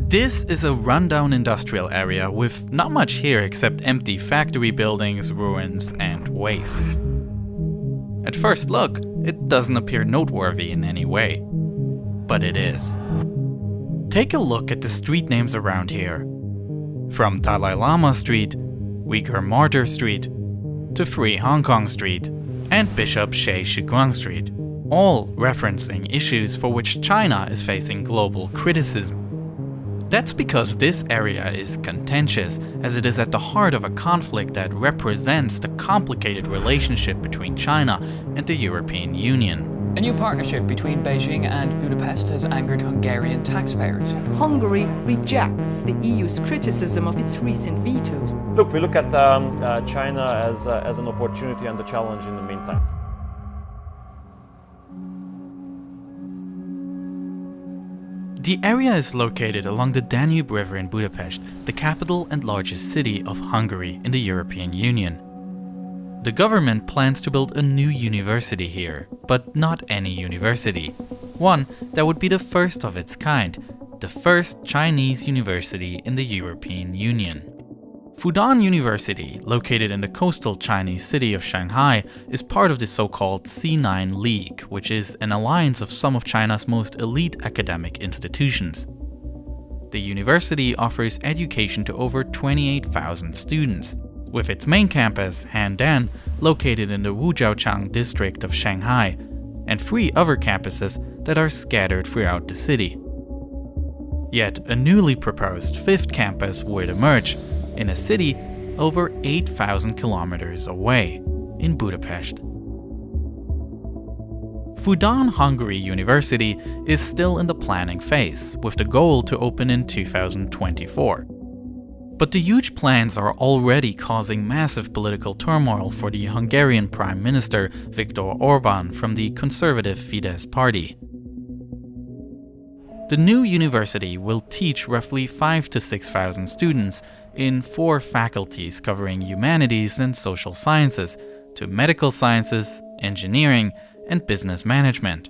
This is a rundown industrial area with not much here except empty factory buildings, ruins, and waste. At first look, it doesn't appear noteworthy in any way, but it is. Take a look at the street names around here. From Dalai Lama Street, Uyghur Martyr Street, to Free Hong Kong Street, and Bishop She Shiguang Street, all referencing issues for which China is facing global criticism. That's because this area is contentious, as it is at the heart of a conflict that represents the complicated relationship between China and the European Union. A new partnership between Beijing and Budapest has angered Hungarian taxpayers. Hungary rejects the EU's criticism of its recent vetoes. Look, we look at China as an opportunity and a challenge in the meantime. The area is located along the Danube River in Budapest, the capital and largest city of Hungary in the European Union. The government plans to build a new university here, but not any university. One that would be the first of its kind, the first Chinese university in the European Union. Fudan University, located in the coastal Chinese city of Shanghai, is part of the so-called C9 League, which is an alliance of some of China's most elite academic institutions. The university offers education to over 28,000 students, with its main campus, Handan, located in the Wujiaochang district of Shanghai, and 3 other campuses that are scattered throughout the city. Yet a newly proposed 5th campus would emerge, in a city over 8,000 kilometers away, in Budapest. Fudan Hungary University is still in the planning phase, with the goal to open in 2024. But the huge plans are already causing massive political turmoil for the Hungarian Prime Minister Viktor Orbán from the conservative Fidesz party. The new university will teach roughly 5,000 to 6,000 students in 4 faculties covering humanities and social sciences, to medical sciences, engineering, and business management.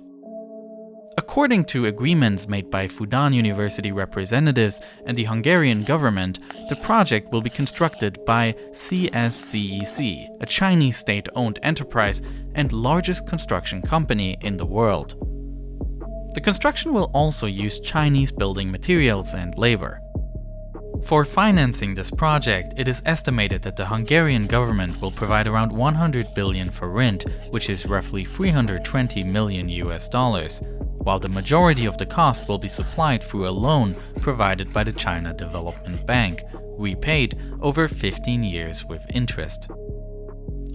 According to agreements made by Fudan University representatives and the Hungarian government, the project will be constructed by CSCEC, a Chinese state-owned enterprise and largest construction company in the world. The construction will also use Chinese building materials and labor. For financing this project, it is estimated that the Hungarian government will provide around 100 billion forint, which is roughly $320 million, while the majority of the cost will be supplied through a loan provided by the China Development Bank, repaid over 15 years with interest.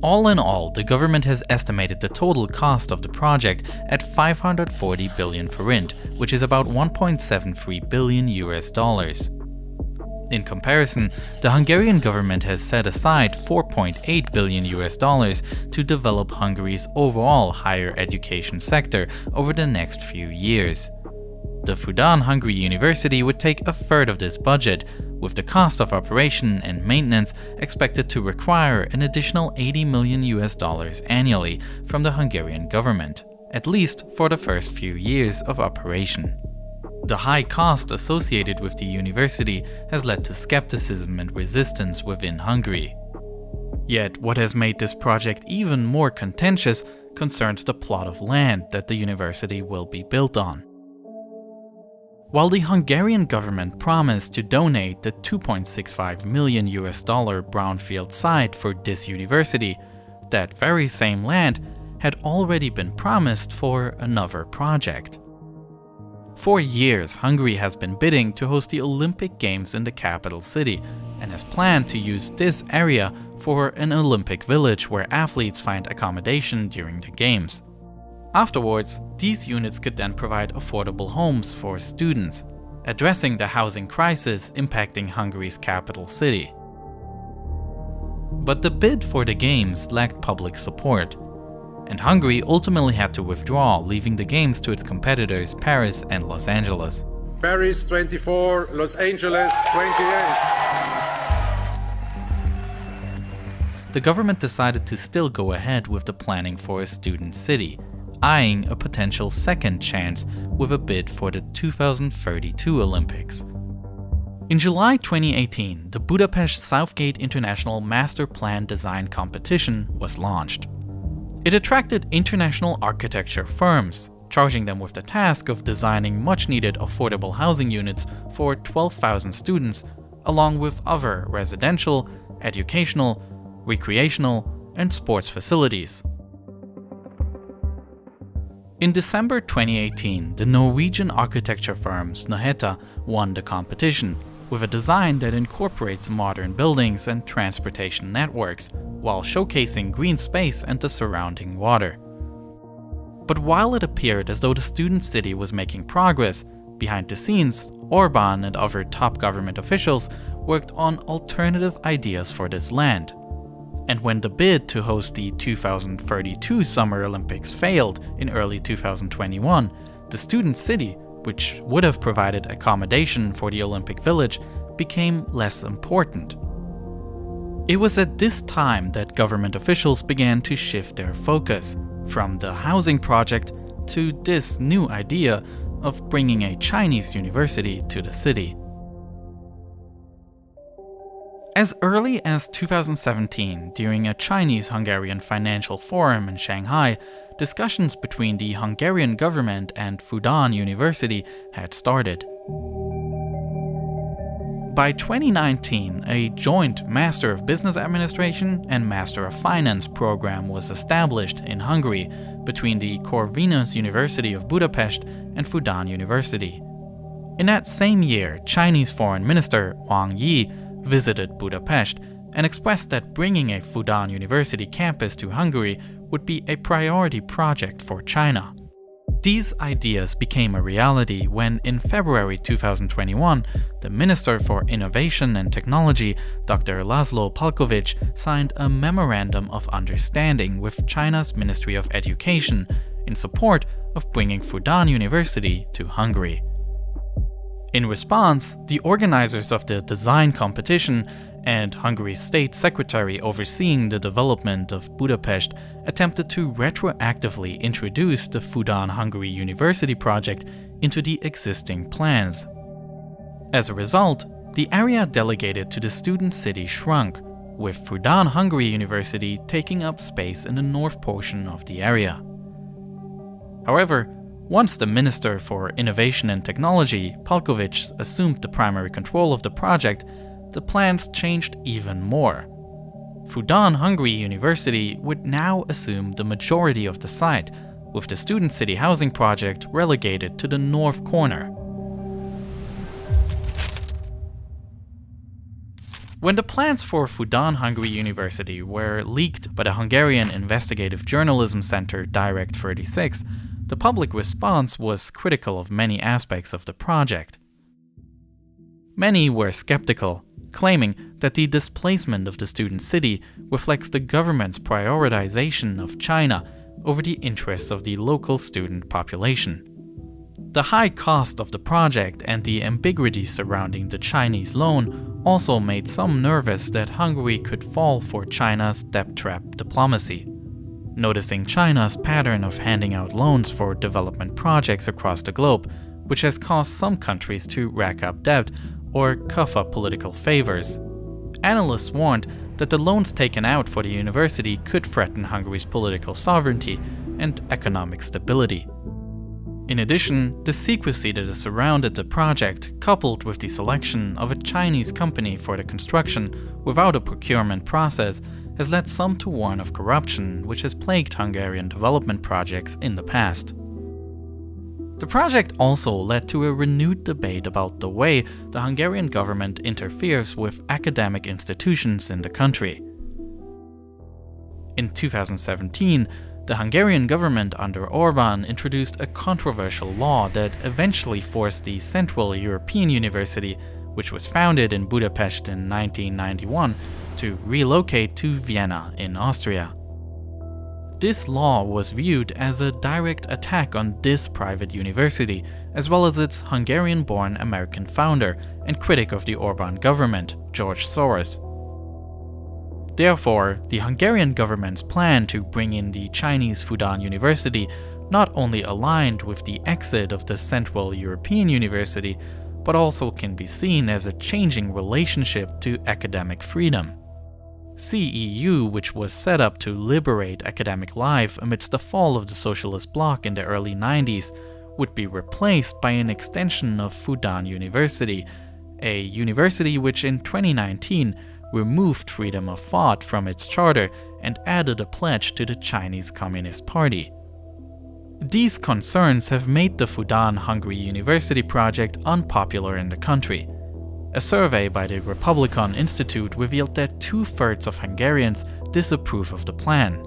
All in all, the government has estimated the total cost of the project at 540 billion forint, which is about $1.73 billion. In comparison, the Hungarian government has set aside $4.8 billion to develop Hungary's overall higher education sector over the next few years. The Fudan Hungary University would take a third of this budget, with the cost of operation and maintenance expected to require an additional $80 million annually from the Hungarian government, at least for the first few years of operation. The high cost associated with the university has led to skepticism and resistance within Hungary. Yet, what has made this project even more contentious concerns the plot of land that the university will be built on. While the Hungarian government promised to donate the $2.65 million brownfield site for this university, that very same land had already been promised for another project. For years, Hungary has been bidding to host the Olympic Games in the capital city and has planned to use this area for an Olympic village where athletes find accommodation during the Games. Afterwards, these units could then provide affordable homes for students, addressing the housing crisis impacting Hungary's capital city. But the bid for the Games lacked public support, and Hungary ultimately had to withdraw, leaving the Games to its competitors Paris and Los Angeles. Paris 24, Los Angeles 28. The government decided to still go ahead with the planning for a student city, eyeing a potential second chance with a bid for the 2032 Olympics. In July 2018, the Budapest Southgate International Master Plan Design Competition was launched. It attracted international architecture firms, charging them with the task of designing much-needed affordable housing units for 12,000 students, along with other residential, educational, recreational, and sports facilities. In December 2018, the Norwegian architecture firm Snøhetta won the competition, with a design that incorporates modern buildings and transportation networks, while showcasing green space and the surrounding water. But while it appeared as though the student city was making progress, behind the scenes, Orban and other top government officials worked on alternative ideas for this land. And when the bid to host the 2032 Summer Olympics failed in early 2021, the student city, which would have provided accommodation for the Olympic Village, became less important. It was at this time that government officials began to shift their focus from the housing project to this new idea of bringing a Chinese university to the city. As early as 2017, during a Chinese-Hungarian financial forum in Shanghai, discussions between the Hungarian government and Fudan University had started. By 2019, a joint Master of Business Administration and Master of Finance program was established in Hungary between the Corvinus University of Budapest and Fudan University. In that same year, Chinese Foreign Minister Wang Yi visited Budapest and expressed that bringing a Fudan University campus to Hungary would be a priority project for China. These ideas became a reality when, in February 2021, the Minister for Innovation and Technology, Dr. Laszlo Palkovic, signed a Memorandum of Understanding with China's Ministry of Education in support of bringing Fudan University to Hungary. In response, the organizers of the design competition and Hungary's state secretary overseeing the development of Budapest attempted to retroactively introduce the Fudan Hungary University project into the existing plans. As a result, the area delegated to the student city shrunk, with Fudan Hungary University taking up space in the north portion of the area. However, once the Minister for Innovation and Technology, Palkovic, assumed the primary control of the project, the plans changed even more. Fudan Hungary University would now assume the majority of the site, with the student city housing project relegated to the north corner. When the plans for Fudan Hungary University were leaked by the Hungarian investigative journalism center Direct 36, the public response was critical of many aspects of the project. Many were skeptical, claiming that the displacement of the student city reflects the government's prioritization of China over the interests of the local student population. The high cost of the project and the ambiguity surrounding the Chinese loan also made some nervous that Hungary could fall for China's debt trap diplomacy. Noticing China's pattern of handing out loans for development projects across the globe, which has caused some countries to rack up debt or cough up political favors. Analysts warned that the loans taken out for the university could threaten Hungary's political sovereignty and economic stability. In addition, the secrecy that has surrounded the project, coupled with the selection of a Chinese company for the construction without a procurement process, has led some to warn of corruption, which has plagued Hungarian development projects in the past. The project also led to a renewed debate about the way the Hungarian government interferes with academic institutions in the country. In 2017, the Hungarian government under Orban introduced a controversial law that eventually forced the Central European University, which was founded in Budapest in 1991, to relocate to Vienna in Austria. This law was viewed as a direct attack on this private university, as well as its Hungarian-born American founder and critic of the Orban government, George Soros. Therefore, the Hungarian government's plan to bring in the Chinese Fudan University not only aligned with the exit of the Central European University, but also can be seen as a changing relationship to academic freedom. CEU, which was set up to liberate academic life amidst the fall of the socialist bloc in the early 90s, would be replaced by an extension of Fudan University, a university which in 2019 removed freedom of thought from its charter and added a pledge to the Chinese Communist Party. These concerns have made the Fudan Hungary University project unpopular in the country. A survey by the Republicon Institute revealed that 2/3 of Hungarians disapprove of the plan.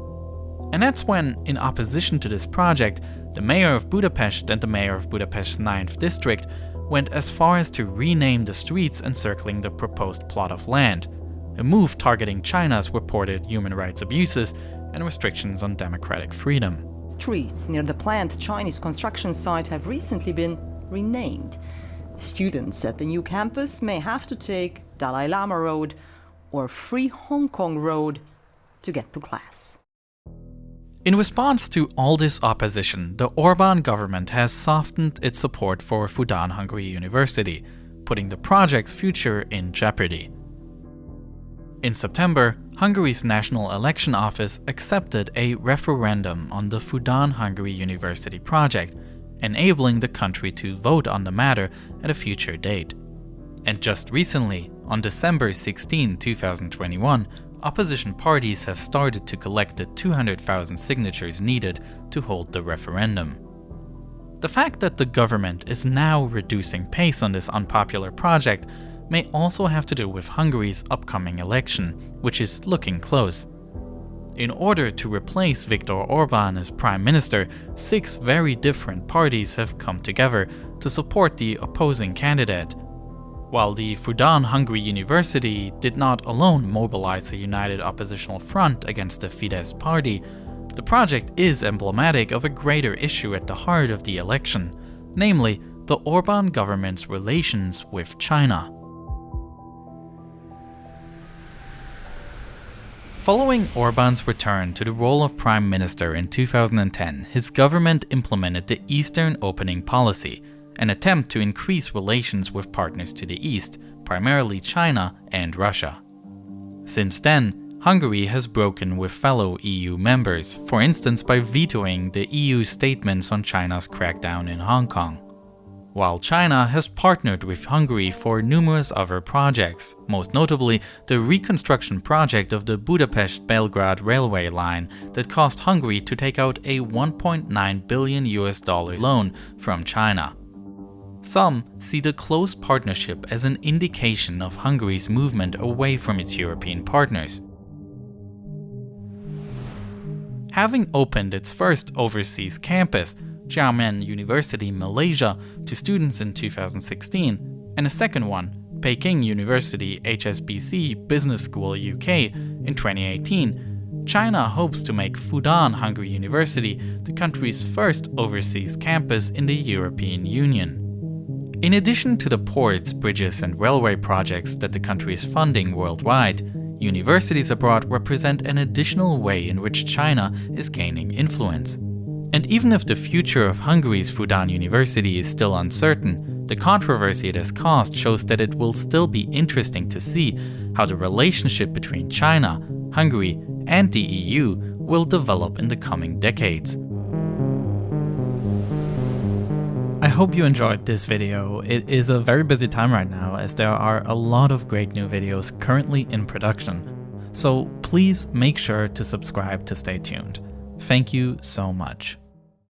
And that's when, in opposition to this project, the mayor of Budapest and the mayor of Budapest's 9th district went as far as to rename the streets encircling the proposed plot of land, a move targeting China's reported human rights abuses and restrictions on democratic freedom. Streets near the planned Chinese construction site have recently been renamed. Students at the new campus may have to take Dalai Lama Road or Free Hong Kong Road to get to class. In response to all this opposition, the Orbán government has softened its support for Fudan Hungary University, putting the project's future in jeopardy. In September, Hungary's National Election Office accepted a referendum on the Fudan Hungary University project, enabling the country to vote on the matter at a future date. And just recently, on December 16, 2021, opposition parties have started to collect the 200,000 signatures needed to hold the referendum. The fact that the government is now reducing pace on this unpopular project may also have to do with Hungary's upcoming election, which is looking close. In order to replace Viktor Orbán as prime minister, 6 very different parties have come together to support the opposing candidate. While the Fudan Hungary University did not alone mobilize a united oppositional front against the Fidesz party, the project is emblematic of a greater issue at the heart of the election, namely the Orbán government's relations with China. Following Orbán's return to the role of prime minister in 2010, his government implemented the Eastern Opening Policy, an attempt to increase relations with partners to the east, primarily China and Russia. Since then, Hungary has broken with fellow EU members, for instance by vetoing the EU's statements on China's crackdown in Hong Kong. While China has partnered with Hungary for numerous other projects, most notably the reconstruction project of the Budapest-Belgrade railway line that caused Hungary to take out a $1.9 billion loan from China. Some see the close partnership as an indication of Hungary's movement away from its European partners. Having opened its first overseas campus, Xiamen University, Malaysia, to students in 2016, and a second one, Peking University HSBC Business School UK, in 2018, China hopes to make Fudan Hungary University the country's first overseas campus in the European Union. In addition to the ports, bridges, and railway projects that the country is funding worldwide, universities abroad represent an additional way in which China is gaining influence. And even if the future of Hungary's Fudan University is still uncertain, the controversy it has caused shows that it will still be interesting to see how the relationship between China, Hungary, and the EU will develop in the coming decades. I hope you enjoyed this video. It is a very busy time right now as there are a lot of great new videos currently in production. So please make sure to subscribe to stay tuned. Thank you so much.